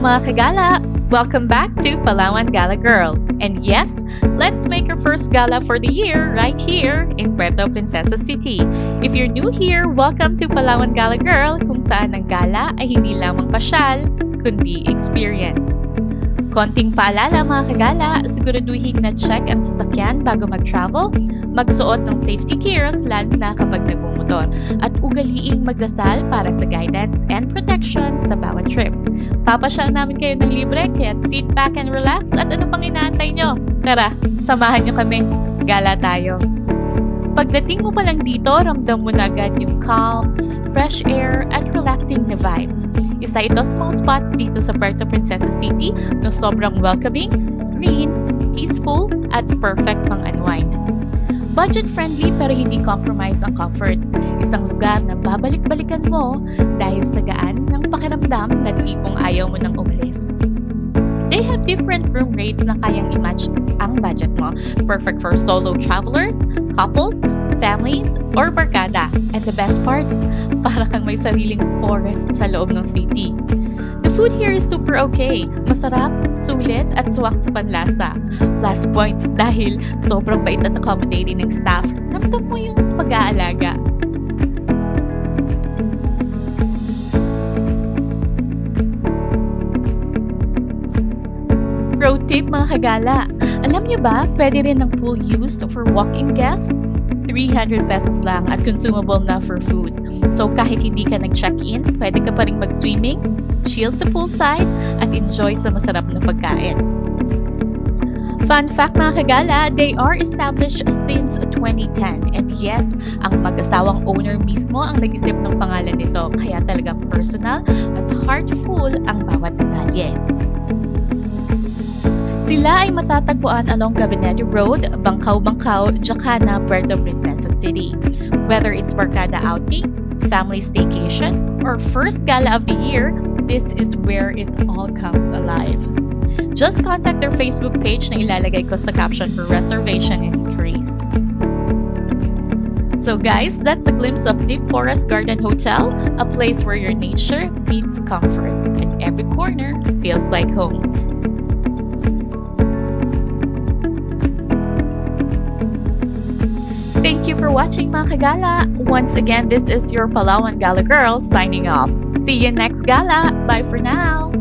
mga kagala! Welcome back to Palawan Gala Girl. And yes, let's make our first gala for the year right here in Puerto Princesa City. If you're new here, welcome to Palawan Gala Girl, kung saan ang gala ay hindi lamang pasyal, kundi experience. Konting paalala mga kagala, siguraduhin na check ang sasakyan bago mag-travel, magsuot ng safety gears lalo na kapag nagmumotor, at ugaliing magdasal para sa guidance and protection sa bawat trip. Papasyal namin kayo ng libre, kaya sit back and relax at ano pang inaantay nyo? Tara, samahan nyo kami. Gala tayo. Pagdating mo pa lang dito, ramdam mo na agad yung calm, fresh air, at relaxing na vibes. Isa ito sa mga spots dito sa Puerto Princesa City na sobrang welcoming, green, peaceful, at perfect pang unwind. Budget-friendly pero hindi compromise ang comfort. Isang lugar na babalik-balikan mo dahil sa gaan ng pakiramdam na tipong ayaw mo nang umalis. They have different room rates na kayang i-match ang budget mo. Perfect for solo travelers, couples, families, or barkada. And the best part, para kang may sariling forest sa loob ng city. The food here is super okay. Masarap, sulit, at suwak sa panlasa. Plus points dahil sobrang bait at accommodating ng staff. Ramdam mo yung pag-aalaga. Pro tip mga kagala, alam niyo ba, pwede rin ng pool use for walk-in guests? 300 pesos lang at consumable na for food. So kahit hindi ka nag-check-in, pwede ka pa rin mag-swimming, chill sa poolside, at enjoy sa masarap na pagkain. Fun fact mga kagala, they are established since 2010. And yes, ang mag-asawang owner mismo ang nag-isip ng pangalan nito, kaya talagang personal at heartful ang bawat detalye. Sila ay matatagpuan along Gabinete Road, Bangkaw-Bangkaw, Jacana, Puerto Princesa City. Whether it's barkada outing, family staycation, or first gala of the year, this is where it all comes alive. Just contact their Facebook page na ilalagay ko sa caption for reservation and inquiries. So guys, that's a glimpse of Deep Forest Garden Hotel, a place where your nature meets comfort, and every corner feels like home. Thank you for watching mga kagala. Once again, this is your Palawan Gala Girl signing off. See you next gala. Bye for now.